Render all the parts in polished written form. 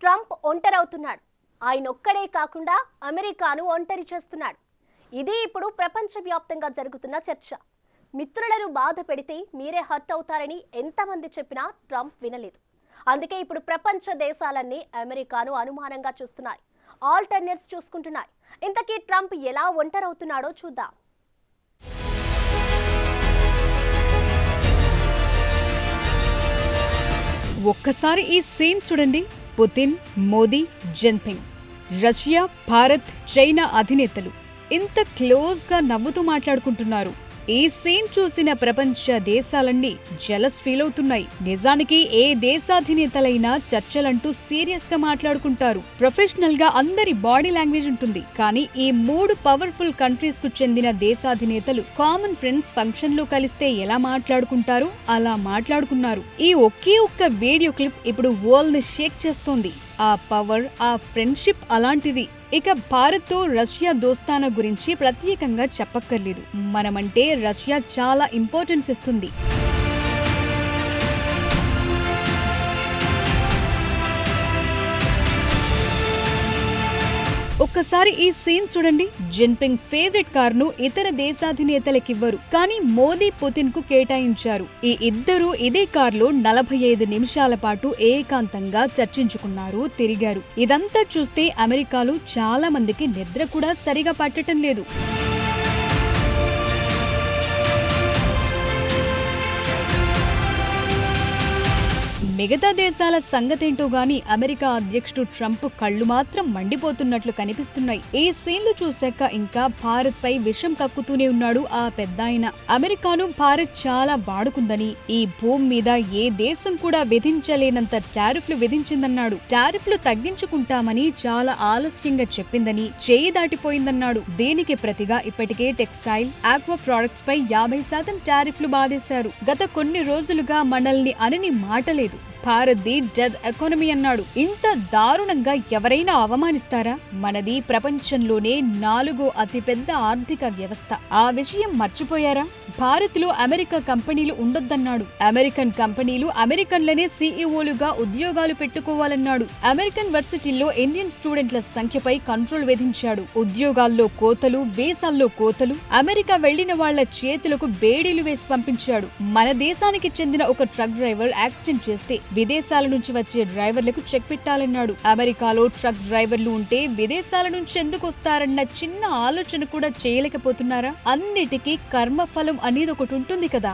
Trump ఒంటరవుతున్నాడు. ఆయనొక్కడే కాకుండా అమెరికాను ఒంటరి చేస్తున్నాడు. ఇది ఇప్పుడు ప్రపంచవ్యాప్తంగా జరుగుతున్న చర్చ. మిత్రులను బాధ పెడితే మీరే హర్ట్ అవుతారని ఎంతమంది చెప్పినా ట్రంప్ వినలేదు. అందుకే ఇప్పుడు ప్రపంచ దేశాలన్నీ అమెరికాను అనుమానంగా చూస్తున్నాయి, ఆల్టర్నేట్స్ చూసుకుంటున్నాయి. ఇంతకీ ట్రంప్ ఎలా ఒంటరవుతున్నాడో చూద్దాం. ఒక్కసారి ఈ సీన్ చూడండి. Putin, Modi, Jinping, Russia, Bharat, China అధినేతలు ఇంత క్లోజ్గా నవ్వుతూ మాట్లాడుకుంటున్నారు. ఈ సీన్ చూసిన ప్రపంచ దేశాలన్నీ జెలస్ ఫీల్ అవుతున్నాయి. నిజానికి ఏ దేశాధినేతలైనా చర్చలంటూ సీరియస్ గా మాట్లాడుకుంటారు. ప్రొఫెషనల్ గా అందరి బాడీ లాంగ్వేజ్ ఉంటుంది. కానీ ఈ 3 పవర్ఫుల్ కంట్రీస్ కు చెందిన దేశాధినేతలు కామన్ ఫ్రెండ్స్ ఫంక్షన్ లో కలిస్తే ఎలా మాట్లాడుకుంటారు అలా మాట్లాడుకున్నారు. ఈ ఒకే ఒక్క వీడియో క్లిప్ ఇప్పుడు వరల్డ్ ని షేక్ చేస్తోంది. ఆ పవర్, ఆ ఫ్రెండ్షిప్ అలాంటిది. ఇక భారత్తో రష్యా దోస్తానా గురించి ప్రత్యేకంగా చెప్పక్కర్లేదు. మనమంటే రష్యా చాలా ఇంపార్టెన్స్ ఇస్తుంది. ఒక్కసారి ఈ సీన్ చూడండి. జిన్పింగ్ ఫేవరెట్ కారును ఇతర దేశాధినేతలకివ్వరు, కానీ మోదీ పుతిన్ కు కేటాయించారు. ఈ ఇద్దరు ఇదే కారులో 45 నిమిషాల పాటు ఏకాంతంగా చర్చించుకున్నారు, తిరిగారు. ఇదంతా చూస్తే అమెరికాలో చాలా మందికి నిద్ర కూడా సరిగా పట్టడం లేదు. మిగతా దేశాల సంగతేంటో గాని అమెరికా అధ్యక్షుడు ట్రంప్ కళ్లు మాత్రం మండిపోతున్నట్లు కనిపిస్తున్నాయి. ఈ సీన్లు చూశాక ఇంకా భారత్ పై విషం కక్కుతూనే ఉన్నాడు ఆ పెద్దాయన. అమెరికాను భారత్ చాలా వాడుకుందని, ఈ భూమి మీద ఏ దేశం కూడా విధించలేనంత టారిఫ్లు విధించిందన్నాడు. టారిఫ్లు తగ్గించుకుంటామని చాలా ఆలస్యంగా చెప్పిందని, చేయి దాటిపోయిందన్నాడు. దీనికి ప్రతిగా ఇప్పటికే టెక్స్టైల్, ఆక్వా ప్రొడక్ట్స్ పై 50% టారిఫ్లు బాధేశారు. గత కొన్ని రోజులుగా మనల్ని అనని మాటలేదు. భారత్ది డెడ్ ఎకానమీ అన్నాడు. ఇంత దారుణంగా ఎవరైనా అవమానిస్తారా? మనది ప్రపంచంలోనే 4వ అతిపెద్ద ఆర్థిక వ్యవస్థ. ఆ విషయం మర్చిపోయారా? భారత్ లో అమెరికా కంపెనీలు ఉండొద్దన్నాడు. అమెరికన్ కంపెనీలు అమెరికన్లనే సీఈఓలుగా ఉద్యోగాలు పెట్టుకోవాలన్నాడు. అమెరికన్ వర్సిటీల్లో ఇండియన్ స్టూడెంట్ల సంఖ్యపై కంట్రోల్ విధించాడు. ఉద్యోగాల్లో కోతలు, వీసాల్లో కోతలు, అమెరికా వెళ్లిన వాళ్ల చేతులకు బేడీలు వేసి పంపించాడు. మన దేశానికి చెందిన ఒక ట్రక్ డ్రైవర్ యాక్సిడెంట్ చేస్తే విదేశాల నుంచి వచ్చే డ్రైవర్లకు చెక్ పెట్టాలన్నాడు. అమెరికాలో ట్రక్ డ్రైవర్లు ఉంటే విదేశాల నుంచి ఎందుకు వస్తారన్న చిన్న ఆలోచన కూడా చేయలేకపోతున్నారా? అన్నిటికీ కర్మఫలం అనేది ఒకటి ఉంటుంది కదా.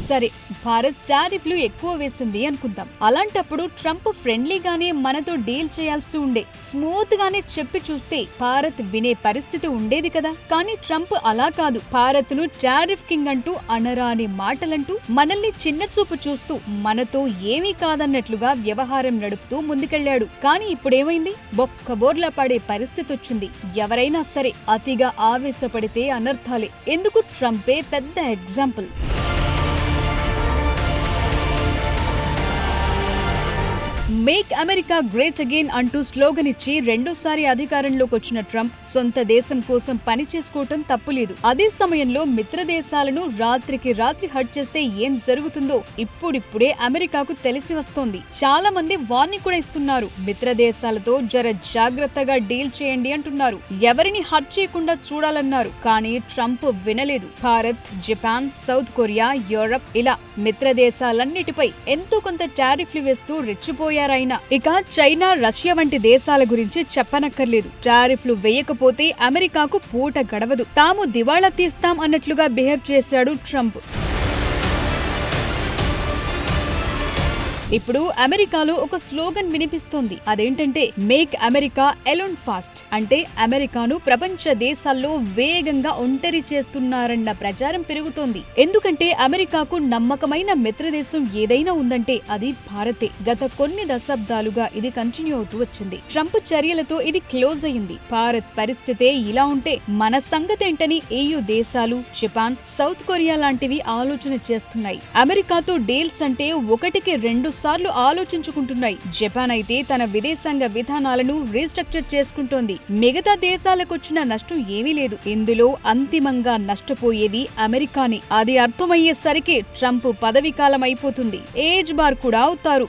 సరే, భారత్ టారిఫ్లు ఎక్కువ వేసింది అనుకుందాం. అలాంటప్పుడు ట్రంప్ ఫ్రెండ్లీగానే మనతో డీల్ చేయాల్సి ఉండే. స్మూత్ గానే చెప్పి చూస్తే భారత్ వినే పరిస్థితి ఉండేది కదా. కానీ ట్రంప్ అలా కాదు. భారత్ ను టారిఫ్ కింగ్ అంటూ, అనరాని మాటలంటూ, మనల్ని చిన్న చూపు చూస్తూ, మనతో ఏమీ కాదన్నట్లుగా వ్యవహారం నడుపుతూ ముందుకెళ్లాడు. కానీ ఇప్పుడేమైంది? బొక్కబోర్లా పడే పరిస్థితి వచ్చింది. ఎవరైనా సరే అతిగా ఆవేశపడితే అనర్థాలే. ఎందుకు ట్రంపే పెద్ద example. Make America great again అంటూ స్లోగన్ ఇచ్చి రెండోసారి అధికారంలోకి వచ్చిన ట్రంప్ సొంత దేశం కోసం పని చేసుకోవటం తప్పులేదు. అదే సమయంలో మిత్ర దేశాలను రాత్రికి రాత్రి హట్ చేస్తే ఏం జరుగుతుందో ఇప్పుడిప్పుడే అమెరికాకు తెలిసి వస్తోంది. చాలా మంది వార్నింగ్ కూడా ఇస్తున్నారు. మిత్ర దేశాలతో జర జాగ్రత్తగా డీల్ చేయండి అంటున్నారు. ఎవరిని హట్ చేయకుండా చూడాలన్నారు. కానీ ట్రంప్ వినలేదు. Bharat, Japan, south Korea, Europe ఇలా మిత్ర దేశాలన్నిటిపై ఎంతో కొంత టారిఫ్లు వేస్తూ రెచ్చిపోయారు. ఇక చైనా, రష్యా వంటి దేశాల గురించి చెప్పనక్కర్లేదు. టారిఫ్లు వేయకపోతే అమెరికాకు పూట గడవదు. తాము దివాళా తీస్తాం అన్నట్లుగా బిహేవ్ చేశాడు ట్రంప్. ఇప్పుడు అమెరికాలో ఒక స్లోగన్ వినిపిస్తోంది. అదేంటంటే మేక్ అమెరికా ఎలోన్ ఫాస్ట్. అంటే అమెరికాను ప్రపంచ దేశాల్లో వేగంగా ఒంటరి చేస్తున్నారన్న ప్రచారం పెరుగుతోంది. ఎందుకంటే అమెరికాకు నమ్మకమైన మిత్రదేశం ఏదైనా ఉందంటే అది భారతే. గత కొన్ని దశాబ్దాలుగా ఇది కంటిన్యూ అవుతూ వచ్చింది. ట్రంప్ చర్యలతో ఇది క్లోజ్ అయింది. భారత్ పరిస్థితే ఇలా ఉంటే మన సంగతేంటని EU దేశాలు, జపాన్, సౌత్ కొరియా లాంటివి ఆలోచన చేస్తున్నాయి. అమెరికాతో డీల్స్ అంటే 1కి 2 సార్లు ఆలోచించుకుంటున్నాయి. జపాన్ అయితే తన విదేశాంగ విధానాలను రీస్ట్రక్చర్ చేసుకుంటోంది. మిగతా దేశాలకొచ్చిన నష్టం ఏమీ లేదు. ఇందులో అంతిమంగా నష్టపోయేది అమెరికానే. అది అర్థమయ్యేసరికి ట్రంప్ పదవీ కాలం అయిపోతుంది. ఏజ్ బార్ కూడా అవుతారు.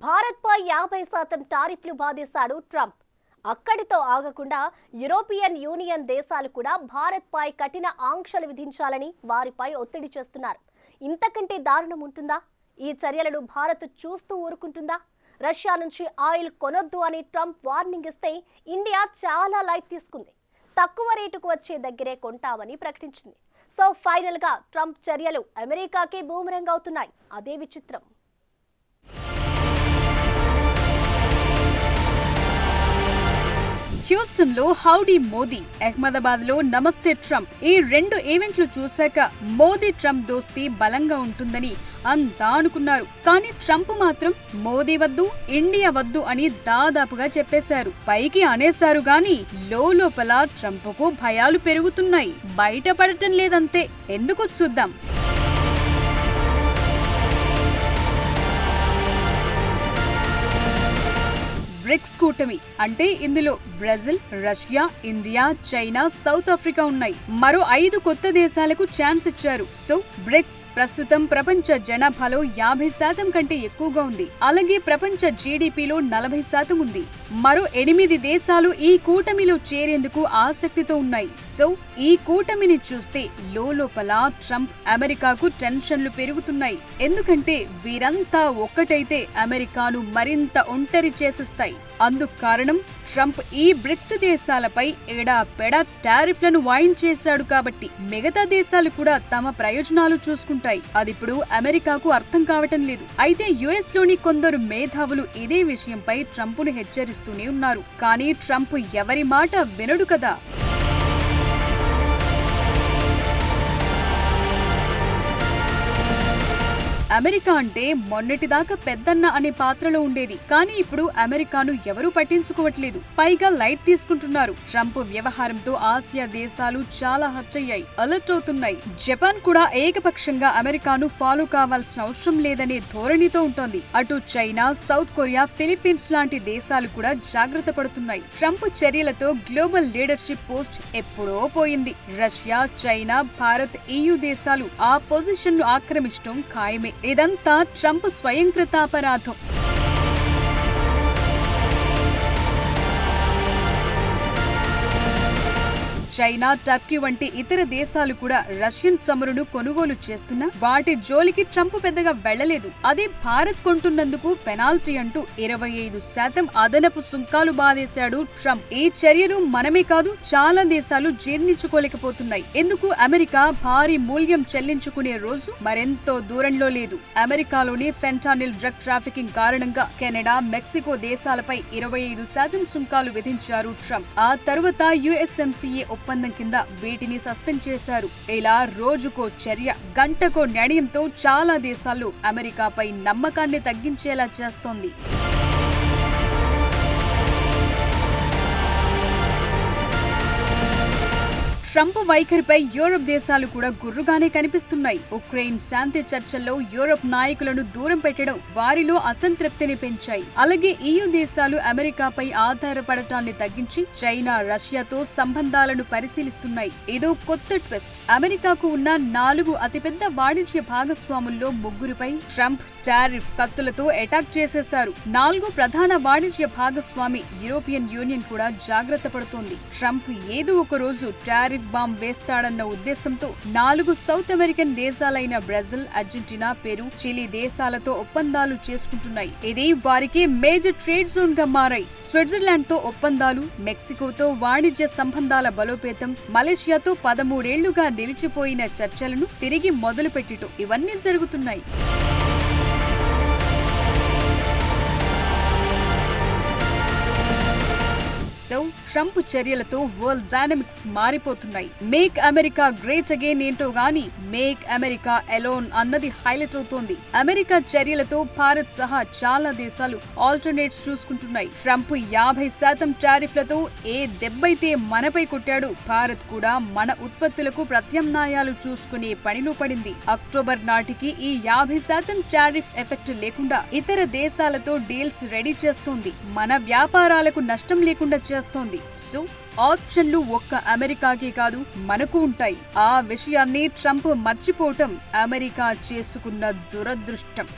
భారత్పై 50% టారిఫ్లు బాధేశాడు ట్రంప్. అక్కడితో ఆగకుండా యూరోపియన్ యూనియన్ దేశాలు కూడా భారత్పై కఠిన ఆంక్షలు విధించాలని వారిపై ఒత్తిడి చేస్తున్నారు. ఇంతకంటే దారుణం ఉంటుందా? ఈ చర్యలను భారత్ చూస్తూ ఊరుకుంటుందా? రష్యా నుంచి ఆయిల్ కొనొద్దు అని ట్రంప్ వార్నింగ్ ఇస్తే ఇండియా చాలా లైట్ తీసుకుంది. తక్కువ రేటుకు వచ్చే దగ్గరే కొంటామని ప్రకటించింది. సో ఫైనల్ గా ట్రంప్ చర్యలు అమెరికాకే బూమరంగ్ అవుతున్నాయి. అదే విచిత్రం. హ్యూస్టన్ లో హౌడీ మోదీ, అహ్మదాబాద్ లో నమస్తే ట్రంప్. ఈ 2 ఈవెంట్లు చూశాక మోదీ ట్రంప్ దోస్తీ బలంగా ఉంటుందని అంతా అనుకున్నారు. కానీ ట్రంప్ మాత్రం మోదీ వద్దు, ఇండియా వద్దు అని దాదాపుగా చెప్పేశారు. పైకి అనేశారు గాని లోపల ట్రంప్ కు భయాలు పెరుగుతున్నాయి. బయటపడటం లేదంతే. ఎందుకు చూద్దాం. బ్రిక్స్ కూటమి అంటే ఇందులో Brazil, Russia, India, China, south Africa ఉన్నాయి. మరో 5 కొత్త దేశాలకు ఛాన్స్ ఇచ్చారు. సో బ్రిక్స్ ప్రస్తుతం ప్రపంచ జనాభాలో 50% కంటే ఎక్కువగా ఉంది. అలాగే ప్రపంచ జీడీపీలో 40% ఉంది. మరో 8 దేశాలు ఈ కూటమిలో చేరేందుకు ఆసక్తితో ఉన్నాయి. సో ఈ కూటమిని చూస్తే లోపల ట్రంప్, అమెరికాకు టెన్షన్లు పెరుగుతున్నాయి. ఎందుకంటే వీరంతా ఒక్కటైతే అమెరికాను మరింత ఒంటరి చేసేస్తాయి. అందుకు కారణం ట్రంప్ ఈ బ్రిక్స్ దేశాలపై ఎడాపెడా టారిఫ్లను వాయించేశాడు కాబట్టి మిగతా దేశాలు కూడా తమ ప్రయోజనాలు చూసుకుంటాయి. అదిప్పుడు అమెరికాకు అర్థం కావటం లేదు. అయితే యుఎస్ లోని కొందరు మేధావులు ఇదే విషయంపై ట్రంప్ను హెచ్చరిస్తూనే ఉన్నారు. కానీ ట్రంప్ ఎవరి మాట వినడు కదా. అమెరికా అంటే మొన్నటిదాకా పెద్దన్న అనే పాత్రలో ఉండేది. కానీ ఇప్పుడు అమెరికాను ఎవరూ పట్టించుకోవట్లేదు. పైగా లైట్ తీసుకుంటున్నారు. ట్రంప్ వ్యవహారంతో ఆసియా దేశాలు చాలా హర్ట్ అయ్యాయి, అలర్ట్ అవుతున్నాయి. జపాన్ కూడా ఏకపక్షంగా అమెరికాను ఫాలో కావాల్సిన అవసరం లేదనే ధోరణితో ఉంటోంది. అటు చైనా, సౌత్ కొరియా, ఫిలిప్పీన్స్ లాంటి దేశాలు కూడా జాగ్రత్త పడుతున్నాయి. ట్రంప్ చర్యలతో గ్లోబల్ లీడర్షిప్ పోస్ట్ ఎప్పుడో పోయింది. రష్యా, చైనా, భారత్, EU దేశాలు ఆ పొజిషన్ ను ఆక్రమించడం ఖాయమే. ఇదంతా ట్రంప్ స్వయంకృతాపరాధం. చైనా, టర్కీ వంటి ఇతర దేశాలు కూడా రష్యన్ చమురును కొనుగోలు చేస్తున్నా వాటి జోలికి ట్రంప్ పెద్దగా వెళ్లలేదు. అదే భారత్ కొంటున్నందుకు పెనాల్టీ అంటూ 25% అదనపు సుంకాలు బాధేశాడు ట్రంప్. ఈ చర్యలు మనమే కాదు చాలా దేశాలు జీర్ణించుకోలేకపోతున్నాయి. ఎందుకు అమెరికా భారీ మూల్యం చెల్లించుకునే రోజు మరెంతో దూరంలో లేదు. అమెరికాలోని ఫెంటానిల్ డ్రగ్ ట్రాఫికింగ్ కారణంగా కెనడా, మెక్సికో దేశాలపై 25% సుంకాలు విధించారు ట్రంప్. ఆ తరువాత USMCA ఒప్పందం కింద వీటిని సస్పెండ్ చేశారు. ఇలా రోజుకో చర్య, గంటకో నిర్ణయంతో చాలా దేశాలు అమెరికాపై నమ్మకాన్ని తగ్గించేలా చేస్తోంది. ట్రంప్ వైఖరిపై యూరప్ దేశాలు కూడా గుర్రుగానే కనిపిస్తున్నాయి. ఉక్రెయిన్ శాంతి చర్చల్లో యూరప్ నాయకులను దూరం పెట్టడం వారిలో అసంతృప్తిని పెంచాయి. అలాగే EU దేశాలు అమెరికాపై ఆధారపడటాన్ని తగ్గించి చైనా, రష్యాతో సంబంధాలను పరిశీలిస్తున్నాయి. ఇదో కొత్త ట్విస్ట్. అమెరికాకు ఉన్న 4 అతిపెద్ద వాణిజ్య భాగస్వాముల్లో 3పై ట్రంప్ టారిఫ్ కత్తులతో అటాక్ చేసేశారు. 4 ప్రధాన వాణిజ్య భాగస్వామి యూరోపియన్ యూనియన్ కూడా జాగ్రత్త పడుతోంది. ట్రంప్ ఏదో ఒక రోజు టారిఫ్ బాంబ్ వేస్తాడన్న ఉద్దేశంతో 4 సౌత్ అమెరికన్ దేశాలైన బ్రెజిల్, అర్జెంటీనా, పెరు, చిలీ దేశాలతో ఒప్పందాలు చేసుకుంటున్నాయి. ఇది వారికి మేజర్ ట్రేడ్ జోన్ గా మారాయి. స్విట్జర్లాండ్ తో ఒప్పందాలు, మెక్సికోతో వాణిజ్య సంబంధాల బలోపేతం, మలేషియాతో 13 ఏళ్లుగా నిలిచిపోయిన చర్చలను తిరిగి మొదలుపెట్టడం ఇవన్నీ జరుగుతున్నాయి. సో ట్రంప్ చర్యలతో వరల్డ్ డైనమిక్స్ మారిపోతున్నాయి. మేక్ అమెరికా గ్రేట్ అగైన్ ఏంటో గానీ మేక్ అమెరికా అలోన్ అన్నది హైలైట్ అవుతోంది. అమెరికా చర్యలతో భారత్ సహా చాలా దేశాలు ఆల్టర్నేట్స్ చూసుకుంటున్నాయి. ట్రంప్ 50% టారిఫ్లతో ఏ దెబ్బైతే మనపై కొట్టాడు, భారత్ కూడా మన ఉత్పత్తులకు ప్రత్యామ్నాయాలు చూసుకునే పనిలో పడింది. అక్టోబర్ నాటికి ఈ 50% టారిఫ్ ఎఫెక్ట్ లేకుండా ఇతర దేశాలతో డీల్స్ రెడీ చేస్తోంది. మన వ్యాపారాలకు నష్టం లేకుండా చేస్తోంది. సో ఆప్షన్లు ఒక్క అమెరికాకే కాదు మనకు ఉంటాయి. ఆ విషయాన్ని ట్రంప్ మర్చిపోవటం అమెరికా చేసుకున్న దురదృష్టం.